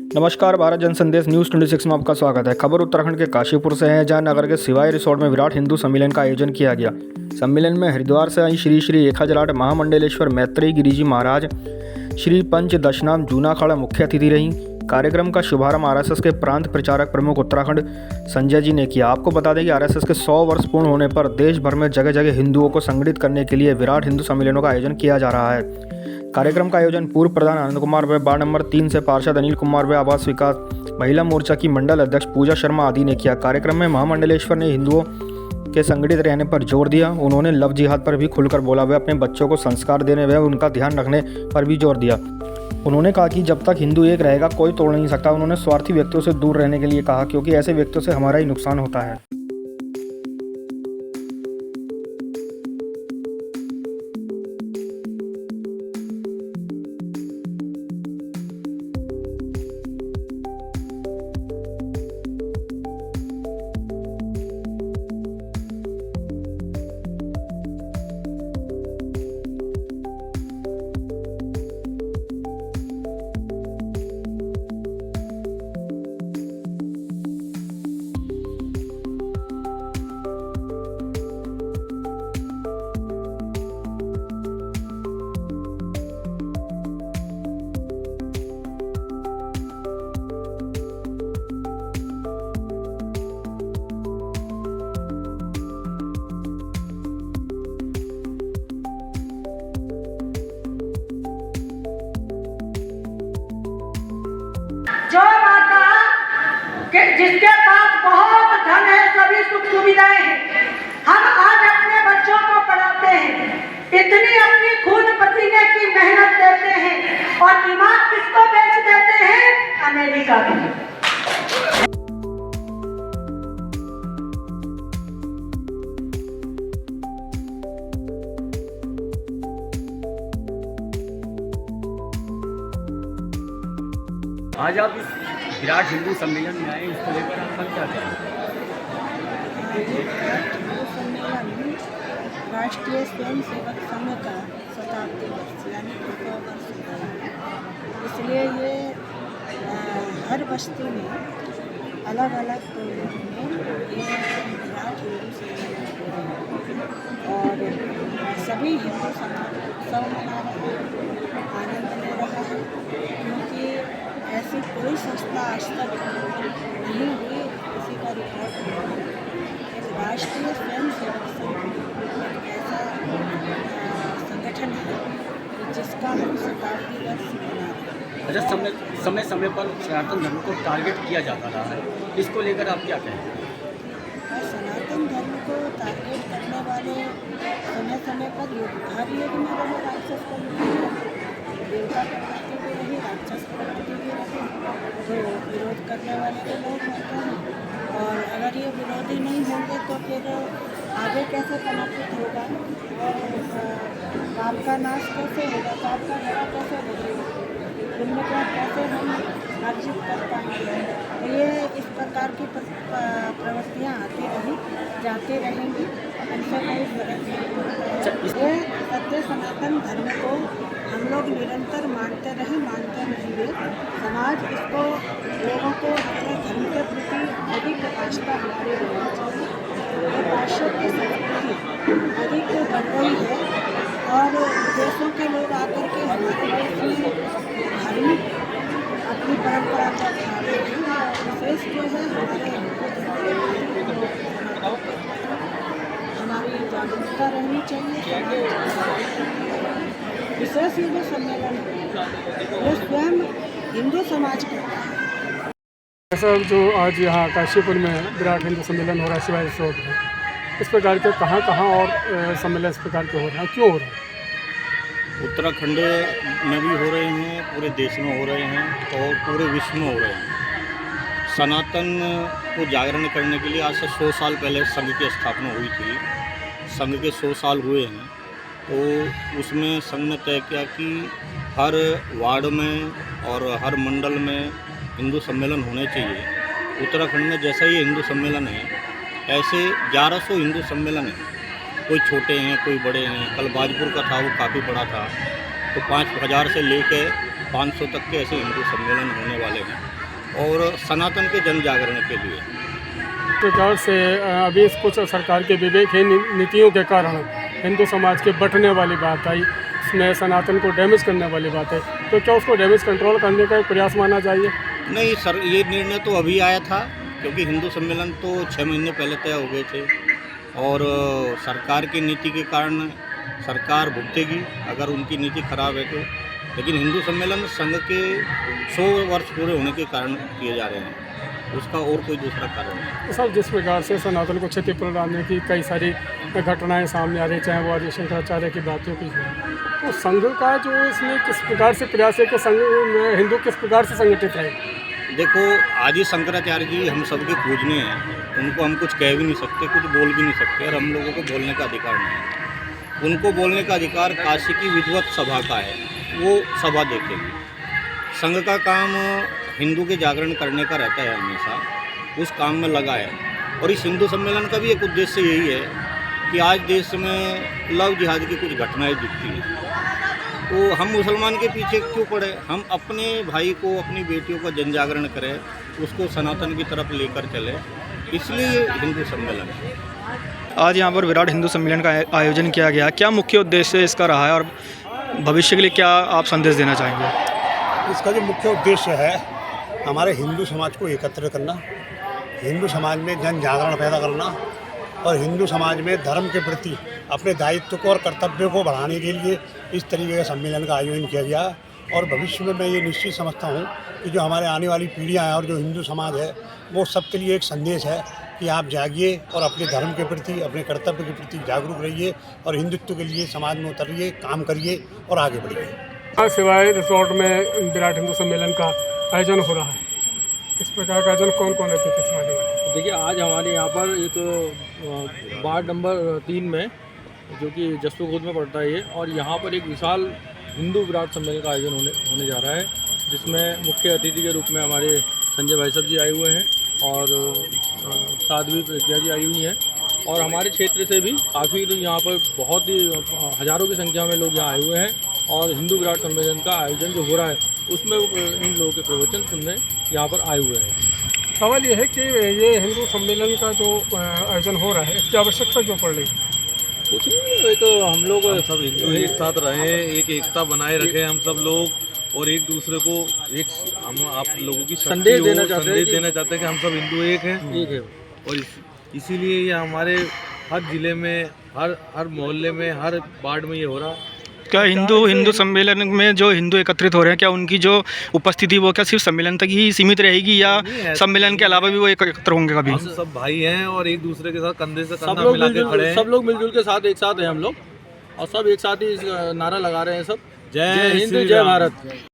नमस्कार, भारत जन संदेश न्यूज़ 26 में आपका स्वागत है। खबर उत्तराखंड के काशीपुर से है, जहां नगर के सिवाई रिसोर्ट में विराट हिंदू सम्मेलन का आयोजन किया गया। सम्मेलन में हरिद्वार से आई श्री श्री 1008 महामंडलेश्वर मैत्रेयी गिरिजी महाराज श्री पंच दशनाम जूनाखाड़ा मुख्य अतिथि रहीं। कार्यक्रम का शुभारंभ आरएसएस के प्रांत प्रचारक प्रमुख उत्तराखंड संजय जी ने किया। आपको बता दें कि आरएसएस के 100 वर्ष पूर्ण होने पर देश भर में जगह जगह हिंदुओं को संगठित करने के लिए विराट हिंदू सम्मेलनों का आयोजन किया जा रहा है। कार्यक्रम का आयोजन पूर्व प्रधान आनंद कुमार व वार्ड नंबर 3 से पार्षद अनिल कुमार व आवास विकास महिला मोर्चा की मंडल अध्यक्ष पूजा शर्मा आदि ने किया। कार्यक्रम में महामंडलेश्वर ने हिंदुओं के संगठित रहने पर जोर दिया। उन्होंने लव जिहाद पर भी खुलकर बोला व अपने बच्चों को संस्कार देने व उनका ध्यान रखने पर भी जोर दिया। उन्होंने कहा कि जब तक हिंदू एक रहेगा कोई तोड़ नहीं सकता। उन्होंने स्वार्थी व्यक्तियों से दूर रहने के लिए कहा, क्योंकि ऐसे व्यक्तियों से हमारा ही नुकसान होता है। जो माता कि जिसके पास बहुत धन है, सभी सुख सुविधाएं हैं, हम आज अपने बच्चों को पढ़ाते हैं, इतनी अपनी खून पसीने की मेहनत देते हैं और दिमाग किसको बेच देते हैं? अमेरिका को। आज आप इस विराट हिंदू सम्मेलन में आए, इसको लेकर आपका क्या कहना है? राष्ट्रीय स्वयं सेवक संघ का शताब्दी वर्ष यानी 100 वर्ष हो गए, इसलिए ये हर बस्ती में अलग अलग टोलों में ये विराट हिंदू सम्मेलन हो रहे हैं और सभी हिंदू समाज उत्सव मना रहे हैं, आनंद ले रहा है, क्योंकि ऐसी कोई संस्था आज तक नहीं हुई, किसी का रिकॉर्ड नहीं है। एक राष्ट्रीय स्वयं सेवक संघ एक ऐसा संगठन है जिसका हम शताब्दी वर्ष मना रहे हैं। अच्छा, समय समय पर सनातन धर्म को टारगेट किया जाता रहा है, इसको लेकर आप क्या कहेंगे? और सनातन धर्म को टारगेट करने वाले समय समय पर हर युग में रहे, राक्षस प्रवृत्ति देवता प्रवृत्ति भी रही, राक्षस प्रवृत्ति भी रही, तो विरोध करने वाले तो लोग होते हैं। और अगर ये विरोधी नहीं होंगे तो फिर आगे कैसे पनपित होगा और पाप का नाश कैसे होगा, पाप का घड़ा कैसे बदलेगा, पुण्य का कैसे हम अर्जित कर पाएंगे। तो ये इस प्रकार की प्रवृत्तियाँ आती रही, जाती रहेंगी, इनसे कोई फर्क नहीं पड़ता। ये सत्य सनातन धर्म को हम लोग निरंतर मानते रहेंगे। समाज इसको लोगों को अपने धर्म के प्रति अधिक आस्था हमारी रहनी चाहिए। पाश्चात्य संस्कृति अधिक बढ़ रही है और विदेशों के लोग आकर के हमारे देश में धार्मिक अपनी परंपरा को अपना रहे हैं। विशेष जो है हमारे हमारी जागरूकता रहनी चाहिए। विशेष ये जो सम्मेलन है वो स्वयं हिंदू समाज का है। ऐसा जो आज यहाँ काशीपुर में विराट हिंदू सम्मेलन हो रहा है सिवाई रिसोर्ट में, इस प्रकार के कहाँ और सम्मेलन इस प्रकार के हो रहे हैं, क्यों हो रहे हैं? उत्तराखंड में भी हो रहे हैं, पूरे देश में हो रहे हैं और पूरे विश्व में हो रहे हैं। सनातन को जागरण करने के लिए आज से 100 साल पहले संघ की स्थापना हुई थी। संघ के 100 साल हुए हैं, तो उसमें संघ ने तय किया कि हर वार्ड में और हर मंडल में हिंदू सम्मेलन होने चाहिए। उत्तराखंड में जैसा ही हिंदू सम्मेलन है, ऐसे 1100 हिंदू सम्मेलन हैं। कोई छोटे हैं, कोई बड़े हैं। कल बाजपुर का था, वो काफ़ी बड़ा था। तो 5000 से लेकर 500 तक के ऐसे हिंदू सम्मेलन होने वाले हैं। और सनातन के जन जागरण के लिए। प्रकार से अभी कुछ सरकार के विवेकहीन नीतियों के कारण हिंदू समाज के बंटने वाली बात आई, इसमें सनातन को डैमेज करने वाली बात है, तो क्या उसको डैमेज कंट्रोल करने का एक प्रयास माना चाहिए? नहीं सर, ये निर्णय तो अभी आया था, क्योंकि हिंदू सम्मेलन तो 6 महीने पहले तय हो गए थे और सरकार की नीति के कारण सरकार भुगतेगी अगर उनकी नीति खराब है तो। लेकिन हिंदू सम्मेलन संघ के 100 वर्ष पूरे होने के कारण किए जा रहे हैं, उसका और कोई दूसरा कारण नहीं। सर, जिस प्रकार से सनातन को क्षति पहुंचाने की कई सारी घटनाएं सामने आ रही, चाहे वो आदि शंकराचार्य की बातों की हो, तो संघ का जो इसमें किस प्रकार से प्रयास है कि संघ हिंदू किस प्रकार से संगठित रहे? देखो, आदि शंकराचार्य जी हम सबके पूजनीय हैं, उनको हम कुछ कह भी नहीं सकते, कुछ बोल भी नहीं सकते और हम लोगों को बोलने का अधिकार नहीं है। उनको बोलने का अधिकार काशी की विद्वत सभा का है, वो सभा देखेगी। संघ का काम हिंदू के जागरण करने का रहता है, हमेशा उस काम में लगा है। और इस हिंदू सम्मेलन का भी एक उद्देश्य यही है कि आज देश में लव जिहाद की कुछ घटनाएं दिखती हैं, तो हम मुसलमान के पीछे क्यों पड़े, हम अपने भाई को, अपनी बेटियों का जन जागरण करें, उसको सनातन की तरफ लेकर चले, इसलिए हिंदू सम्मेलन है। आज यहाँ पर विराट हिंदू सम्मेलन का आयोजन किया गया, क्या मुख्य उद्देश्य इसका रहा है और भविष्य के लिए क्या आप संदेश देना चाहेंगे? इसका जो मुख्य उद्देश्य है हमारे हिंदू समाज को एकत्र करना, हिंदू समाज में जन जागरण पैदा करना और हिंदू समाज में धर्म के प्रति अपने दायित्व को और कर्तव्यों को बढ़ाने के लिए इस तरीके का सम्मेलन का आयोजन किया गया। और भविष्य में मैं ये निश्चित समझता हूँ कि जो हमारे आने वाली पीढ़ियाँ हैं और जो हिंदू समाज है, वो सबके लिए एक संदेश है कि आप जागिए और अपने धर्म के प्रति, अपने कर्तव्य के प्रति जागरूक रहिए और हिंदुत्व के लिए समाज में उतरिए, काम करिए और आगे बढ़िए। सिवाय रिसोर्ट में विराट हिंदू सम्मेलन का आयोजन हो रहा है, इस प्रकार का आयोजन कौन कौन रहते थे? देखिए, आज हमारे यहाँ पर एक वार्ड नंबर 3 में, जो कि जसपुर में पड़ता है ये, और यहाँ पर एक विशाल हिंदू विराट सम्मेलन का आयोजन होने जा रहा है, जिसमें मुख्य अतिथि के रूप में हमारे संजय भाई साहब जी आए हुए हैं और साध्वी प्रज्ञा जी आई हुई हैं, और हमारे क्षेत्र से भी काफ़ी यहाँ पर बहुत ही हज़ारों की संख्या में लोग यहाँ आए हुए हैं और हिंदू विराट सम्मेलन का आयोजन जो हो रहा है उसमें इन लोगों के प्रवचन सुनने यहाँ पर आए हुए हैं। सवाल ये है कि ये हिंदू सम्मेलन का जो आयोजन हो रहा है, इसकी आवश्यकता क्यों पड़ रही है? कुछ नहीं, तो हम लोग सब हिंदू एक साथ रहें, एक एकता बनाए रखें हम सब लोग, और एक दूसरे को एक हम आप लोगों की संदेश देना चाहते हैं कि हम सब हिंदू एक हैं। और इसीलिए ये हमारे हर जिले में, हर मोहल्ले में, हर वार्ड में ये हो रहा है। क्या हिंदू सम्मेलन में जो हिंदू एकत्रित हो रहे हैं, क्या उनकी जो उपस्थिति वो क्या सिर्फ सम्मेलन तक ही सीमित रहेगी या सम्मेलन के अलावा भी वो एकत्र होंगे कभी? हम सब भाई हैं और एक दूसरे के साथ कंधे से कंधा मिला के खड़े हैं। सब लोग मिलजुल के साथ एक साथ हैं हम लोग, और सब एक साथ ही नारा लगा रहे हैं सब, जय हिंद जय भारत।